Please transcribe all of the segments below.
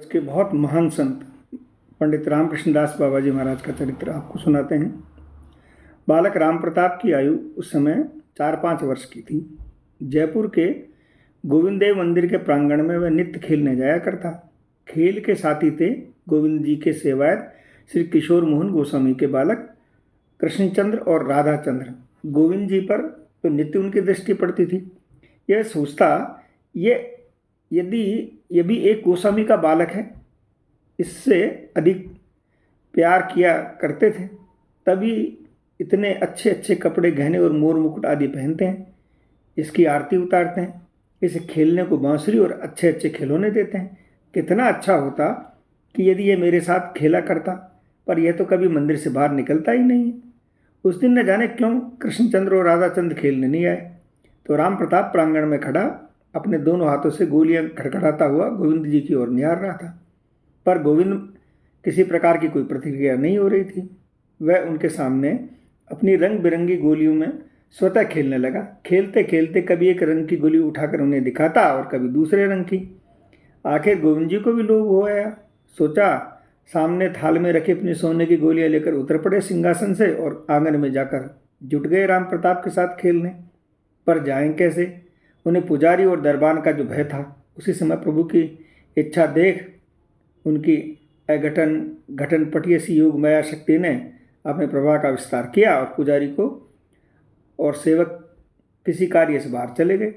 के बहुत महान संत पंडित रामकृष्ण दास बाबा जी महाराज का चरित्र आपको सुनाते हैं। बालक राम प्रताप की आयु उस समय 4-5 वर्ष की थी। जयपुर के गोविंद देव मंदिर के प्रांगण में वह नित्य खेलने जाया करता। खेल के साथी थे गोविंद जी के सेवायत श्री किशोर मोहन गोस्वामी के बालक कृष्णचंद्र और राधाचंद्र। गोविंद जी पर तो नित्य उनकी दृष्टि पड़ती थी। यह सोचता यदि ये भी एक गोस्वामी का बालक है, इससे अधिक प्यार किया करते थे, तभी इतने अच्छे अच्छे कपड़े गहने और मोर मुकुट आदि पहनते हैं, इसकी आरती उतारते हैं, इसे खेलने को बांसुरी और अच्छे अच्छे खिलौने देते हैं। कितना अच्छा होता कि यदि ये मेरे साथ खेला करता, पर यह तो कभी मंदिर से बाहर निकलता ही नहीं है। उस दिन न जाने क्यों कृष्णचंद्र और राधाचंद्र खेलने नहीं आए, तो राम प्रताप प्रांगण में खड़ा अपने दोनों हाथों से गोलियां खड़खड़ाता हुआ गोविंद जी की ओर निहार रहा था, पर गोविंद किसी प्रकार की कोई प्रतिक्रिया नहीं हो रही थी। वह उनके सामने अपनी रंग बिरंगी गोलियों में स्वतः खेलने लगा। खेलते खेलते कभी एक रंग की गोली उठाकर उन्हें दिखाता और कभी दूसरे रंग की। आखिर गोविंद जी को भी लोभ हो आया। सोचा सामने थाल में रखी अपनी सोने की गोलियां लेकर उतर पड़े सिंहासन से और आंगन में जाकर जुट गए राम प्रताप के साथ खेलने। पर जाएं कैसे? उन्हें पुजारी और दरबान का जो भय था, उसी समय प्रभु की इच्छा देख उनकी घटनपटीय सी योग माया शक्ति ने अपने प्रभाव का विस्तार किया और पुजारी को और सेवक किसी कार्य से बाहर चले गए।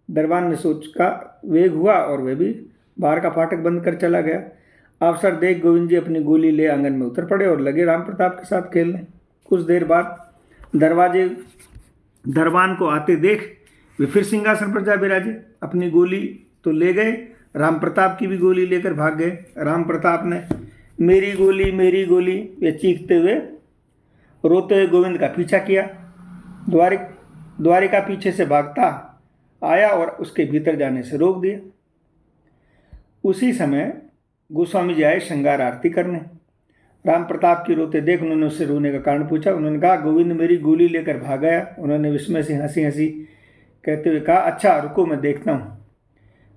दरबान ने सोच का वेग हुआ और वह भी बाहर का फाटक बंद कर चला गया। अवसर देख गोविंद जी अपनी गोली ले आंगन में उतर पड़े और लगे राम प्रताप के साथ खेलने। कुछ देर बाद दरबान को आते देख वे फिर सिंहासन पर जा बिराजे। अपनी गोली तो ले गए, राम प्रताप की भी गोली लेकर भाग गए। राम प्रताप ने मेरी गोली ये चीखते हुए रोते हुए गोविंद का पीछा किया। द्वारिका पीछे से भागता आया और उसके भीतर जाने से रोक दिया। उसी समय गोस्वामी जी आए श्रृंगार आरती करने। राम प्रताप की रोते देख उन्होंने उससे रोने का कारण पूछा। उन्होंने कहा गोविंद मेरी गोली लेकर भाग गया। उन्होंने विस्मय से हंसी हंसी कहते हुए कहा अच्छा रुको मैं देखता हूँ।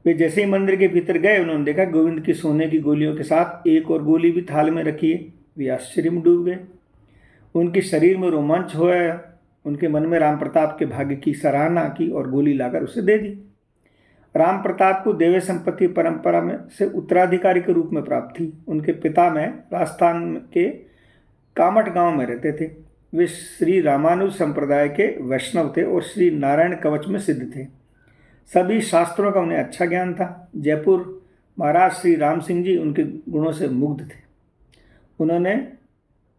वे जैसे ही मंदिर के भीतर गए उन्होंने देखा गोविंद की सोने की गोलियों के साथ एक और गोली भी थाल में रखी है। वे आश्चर्य में डूब गए। उनके शरीर में रोमांच हो आया। उनके मन में राम प्रताप के भाग्य की सराहना की और गोली लाकर उसे दे दी। राम प्रताप को देवी संपत्ति परंपरा में से उत्तराधिकारी के रूप में प्राप्त थी। उनके पिता में राजस्थान के कामठ गांव में रहते थे। वे श्री रामानुज संप्रदाय के वैष्णव थे और श्री नारायण कवच में सिद्ध थे। सभी शास्त्रों का उन्हें अच्छा ज्ञान था। जयपुर महाराज श्री राम सिंह जी उनके गुणों से मुग्ध थे। उन्होंने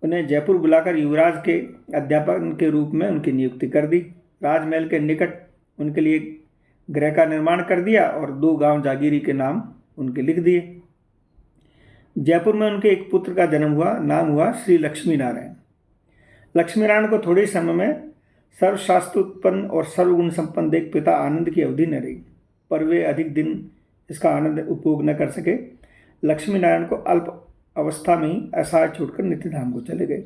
उन्हें जयपुर बुलाकर युवराज के अध्यापक के रूप में उनकी नियुक्ति कर दी। राजमहल के निकट उनके लिए गृह का निर्माण कर दिया और 2 गांव जागीरी के नाम उनके लिख दिए। जयपुर में उनके एक पुत्र का जन्म हुआ। नाम हुआ श्री लक्ष्मी नारायण। लक्ष्मी नारायण को थोड़े समय में सर्वशास्त्र उत्पन्न और सर्वगुण संपन्न देख पिता आनंद की अवधि न रही, पर वे अधिक दिन इसका आनंद उपभोग न कर सके। लक्ष्मी नारायण को अल्प अवस्था में ही असहाय छोड़कर नित्यधाम को चले गए।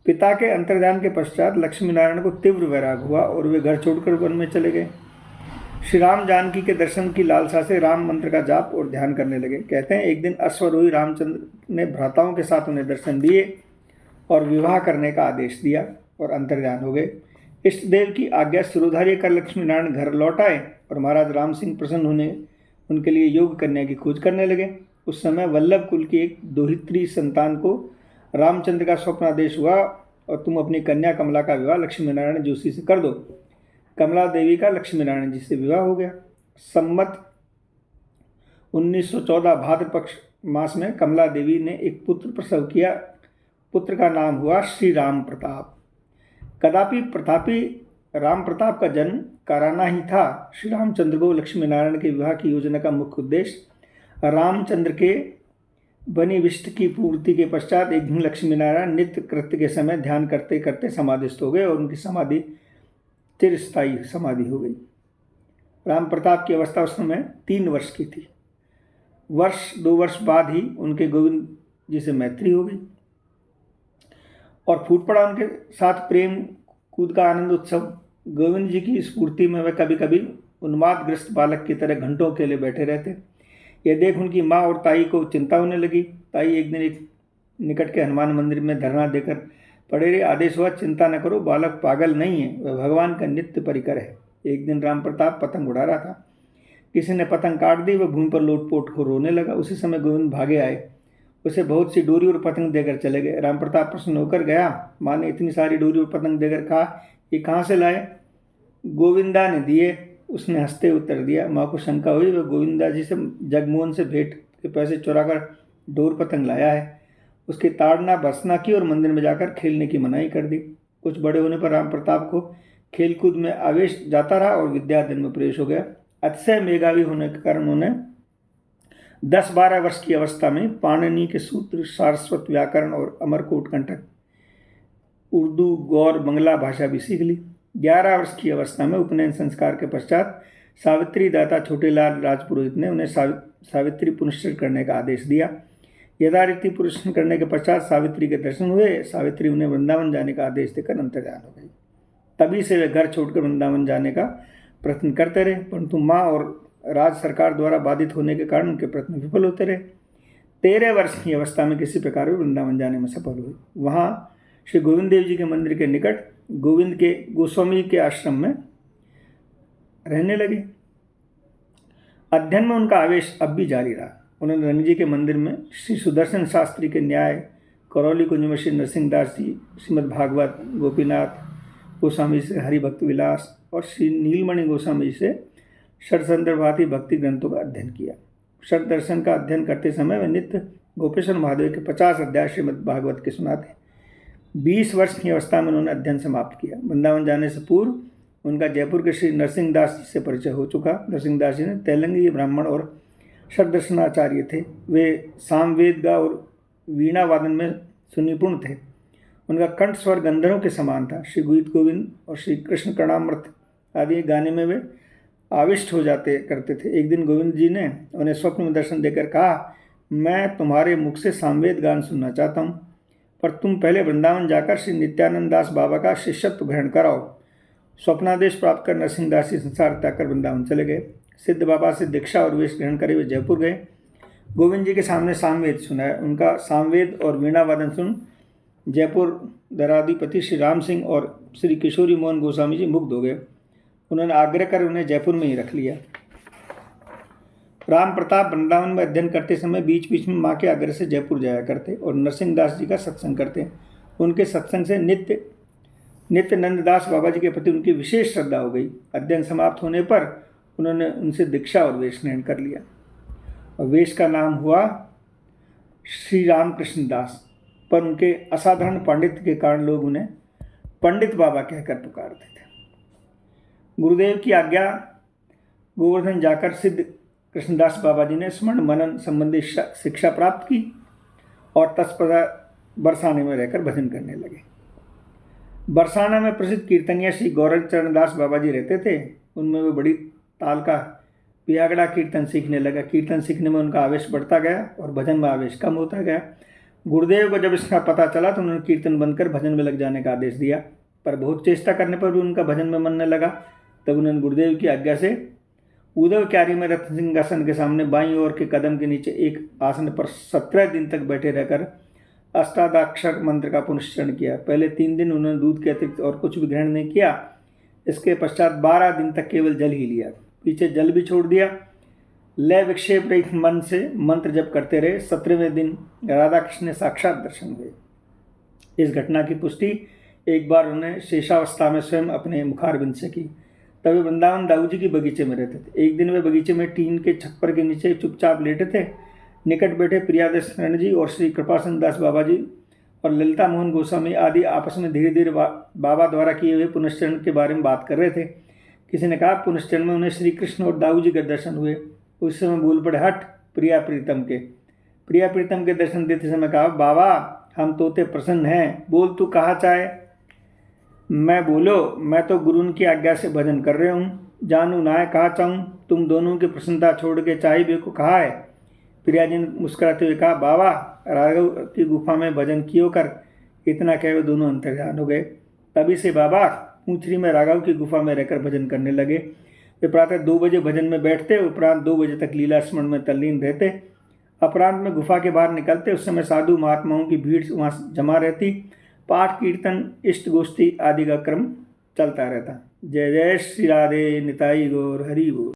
पिता के अंतर्धान के पश्चात लक्ष्मी नारायण को तीव्र वैराग हुआ और वे घर छोड़कर वन में चले गए। श्री राम जानकी के दर्शन की लालसा से राम मंत्र का जाप और ध्यान करने लगे। कहते हैं एक दिन अश्वरोही रामचंद्र ने भ्राताओं के साथ उन्हें दर्शन दिए और विवाह करने का आदेश दिया और अंतर्ध्यान हो गए। इष्ट देव की आज्ञा सिरोधार्य कर लक्ष्मी नारायण घर लौट आए और महाराज राम सिंह प्रसन्न होने उनके लिए योग्य कन्या की खोज करने लगे। उस समय वल्लभ कुल की एक दोहित्री संतान को रामचंद्र का स्वप्नादेश हुआ और तुम अपनी कन्या कमला का विवाह लक्ष्मी नारायण जोशी से कर दो। कमला देवी का लक्ष्मी नारायण जी से विवाह हो गया। सम्मत 1914 भाद्र पक्ष मास में कमला देवी ने एक पुत्र प्रसव किया। पुत्र का नाम हुआ श्री राम प्रताप। कदापि प्रतापी राम प्रताप का जन्म कराना ही था। श्री रामचंद्र को लक्ष्मी नारायण के विवाह की योजना का मुख्य उद्देश्य रामचंद्र के बनिविष्ट की पूर्ति के पश्चात एक दिन लक्ष्मी नारायण नित्य कृत्य के समय ध्यान करते करते समाधिस्थ हो गए और उनकी समाधि चिरस्थायी समाधि हो गई। राम प्रताप की अवस्था उस समय 3 वर्ष की थी। 2 वर्ष बाद ही उनके गोविंद जी से मैत्री हो गई और फूट पड़ा उनके साथ प्रेम कूद का आनंद उत्सव। गोविंद जी की स्फूर्ति में वह कभी कभी उन्मादग्रस्त बालक की तरह घंटों के लिए बैठे रहते। यह देख उनकी माँ और ताई को चिंता होने लगी। ताई एक दिन एक निकट के हनुमान मंदिर में धरना देकर पड़े रहे। आदेश हुआ, चिंता न करो, बालक पागल नहीं है, वह भगवान का नित्य परिकर है। एक दिन राम प्रताप पतंग उड़ा रहा था, किसी ने पतंग काट दी, वह भूमि पर लोटपोट हो रोने लगा। उसी समय गोविंद भागे आए, उसे बहुत सी डोरी और पतंग देकर चले गए। राम प्रताप प्रसन्न होकर गया। माँ ने इतनी सारी डोरी और पतंग देकर कहा, ये कहाँ से लाए? गोविंदा ने दिए, उसने हंसते उत्तर दिया। माँ को शंका हुई, वह गोविंदा जी से जगमोहन से भेंट के पैसे चुराकर डोर पतंग लाया है। उसकी ताड़ना भर्त्सना की और मंदिर में जाकर खेलने की मनाही कर दी। कुछ बड़े होने पर राम प्रताप को खेलकूद में आवेश जाता रहा और विद्याधन में प्रवेश हो गया। अतिशय मेधावी होने के कारण उन्हें 10-12 वर्ष की अवस्था में पाणिनि के सूत्र, सारस्वत व्याकरण और अमरकोट कंटक, उर्दू, गौर, बंगला भाषा भी सीख ली। 11 वर्ष की अवस्था में उपनयन संस्कार के पश्चात सावित्री दाता छोटेलाल राजपुरोहित ने उन्हें सावित्री पुनश्चर करने का आदेश दिया। यथारीति पुनश्चर करने के पश्चात सावित्री के दर्शन हुए। सावित्री उन्हें वृंदावन जाने का आदेश देकर अंतर्धान हो गई। तभी से वे घर छोड़कर वृंदावन जाने का प्रयत्न करते रहे, परंतु माँ और राज्य सरकार द्वारा बाधित होने के कारण उनके प्रयत्न विफल होते रहे। 13 वर्ष की अवस्था में किसी प्रकार वे वृंदावन जाने में सफल हुए। वहाँ श्री गोविंद देव जी के मंदिर के निकट गोविंद के गोस्वामी के आश्रम में रहने लगे। अध्ययन में उनका आवेश अब भी जारी रहा। उन्होंने रंग जी के मंदिर में श्री सुदर्शन शास्त्री के न्याय, करौली कुंज में श्री नरसिंहदास जी, श्रीमद् भागवत, गोपीनाथ गोस्वामी से हरिभक्त विलास और श्री नीलमणि गोस्वामी से षट्संदर्भाति भक्ति ग्रंथों का अध्ययन किया। षट दर्शन का अध्ययन करते समय वे नित्य गोपेश्वर महादेव के 50 अध्याय श्रीमद् भागवत के सुनाते। 20 वर्ष की अवस्था में उन्होंने अध्ययन समाप्त किया। वृंदावन जाने से पूर्व उनका जयपुर के श्री नरसिंहदास जी से परिचय हो चुका। नरसिंहदास जी ने तेलंगी ब्राह्मण और षट्दर्शनाचार्य थे। वे सामवेद और वीणा वादन में सुनिपुण थे। उनका कंठ स्वर गंधर्वों के समान था। श्री गीत गोविंद और श्री कृष्ण कर्णामृत आदि गाने में वे आविष्ट हो जाते करते थे। एक दिन गोविंद जी ने उन्हें स्वप्न में दर्शन देकर कहा, मैं तुम्हारे मुख से सामवेद गान सुनना चाहता हूँ, पर तुम पहले वृंदावन जाकर श्री नित्यानंद दास बाबा का शिष्यत्व ग्रहण कराओ। स्वप्नादेश प्राप्त कर नरसिंहदास जी संसार त्याग कर वृंदावन चले गए। सिद्ध बाबा से दीक्षा और वेश ग्रहण करे हुए जयपुर गए। गोविंद जी के सामने सामवेद सुनाया। उनका सामवेद और वीणा वादन सुन जयपुर दराधिपति श्री राम सिंह और श्री किशोरी मोहन गोस्वामी जी मुग्ध हो गए। उन्होंने आग्रह कर उन्हें जयपुर में ही रख लिया। राम प्रताप वृंदावन में अध्ययन करते समय बीच बीच में माँ के आग्रह से जयपुर जाया करते और नरसिंहदास जी का सत्संग करते। उनके सत्संग से नित्य नंददास बाबा जी के प्रति उनकी विशेष श्रद्धा हो गई। अध्ययन समाप्त होने पर उन्होंने उनसे दीक्षा और वेश ग्रहण कर लिया और वेश का नाम हुआ श्री रामकृष्ण दास। पर उनके असाधारण पांडित्य के कारण लोग उन्हें पंडित बाबा कहकर पुकारते थे। गुरुदेव की आज्ञा गोवर्धन जाकर सिद्ध कृष्णदास बाबा जी ने स्मरण मनन संबंधी शिक्षा प्राप्त की और तत्पश्चात बरसाने में रहकर भजन करने लगे। बरसाना में प्रसिद्ध कीर्तनिया श्री गौरचरण दास बाबा जी रहते थे। उनमें वे बड़ी ताल का पियागड़ा कीर्तन सीखने लगा। कीर्तन सीखने में उनका आवेश बढ़ता गया और भजन में आवेश कम होता गया। गुरुदेव को जब इसका पता चला तो उन्होंने कीर्तन बंद कर भजन में लग जाने का आदेश दिया, पर बहुत चेष्टा करने पर भी उनका भजन में मन न लगा। तब उन्होंने गुरुदेव की आज्ञा से उद्धव क्यारी में रत्न सिंहासन के सामने बाईं ओर के कदम के नीचे एक आसन पर 17 दिन तक बैठे रहकर अष्टाक्षर मंत्र का पुनश्चरण किया। पहले 3 दिन उन्होंने दूध के अतिरिक्त और कुछ भी ग्रहण नहीं किया। इसके पश्चात 12 दिन तक केवल जल ही लिया, पीछे जल भी छोड़ दिया। लय विक्षेप रहित मन से मंत्र जप करते रहे। 17वें दिन राधा कृष्ण ने साक्षात दर्शन हुए। इस घटना की पुष्टि एक बार उन्हें शेषावस्था में स्वयं अपने मुखारबिंद से की। तभी वृंदावन दाऊ जी की बगीचे में रहते थे। एक दिन वे बगीचे में टीन के छप्पर के नीचे चुपचाप लेटे थे। निकट बैठे प्रियादर्शन जी और श्री कृपाचंद दास बाबा जी और ललिता मोहन गोस्वामी आदि आपस में धीरे धीरे बाबा द्वारा किए हुए पुनश्चरण के बारे में बात कर रहे थे। किसी ने कहा, पुनश्चरण में उन्हें श्री कृष्ण और दाऊ जी के दर्शन हुए। उस समय बोल पड़े, हट प्रिया प्रीतम के। प्रिया प्रीतम के दर्शन देते समय कहा, बाबा हम तोते प्रसन्न हैं, बोल तू कहाँ चाहे। मैं बोलो, मैं तो गुरु की आज्ञा से भजन कर रहे हूँ, जानू नाय कहा चाहूँ। तुम दोनों की प्रसन्नता छोड़ के चाहे भी को कहा है। प्रिया जी ने मुस्कुराते हुए कहा, बाबा राघव की गुफा में भजन कियो कर। इतना कहे वे दोनों अंतर्ध्यान हो गए। तभी से बाबा पूंछरी में राघव की गुफा में रहकर भजन करने लगे। वे प्रातः 2 बजे भजन में बैठते, उपरांत 2 बजे तक लीला स्मरण में तल्लीन रहते। अपरांत में गुफा के बाहर निकलते, उस समय साधु महात्माओं की भीड़ वहाँ जमा रहती। पाठ कीर्तन इष्ट गोष्ठी आदि का क्रम चलता रहता। जय जय श्री राधे निताई गौर हरि बोल।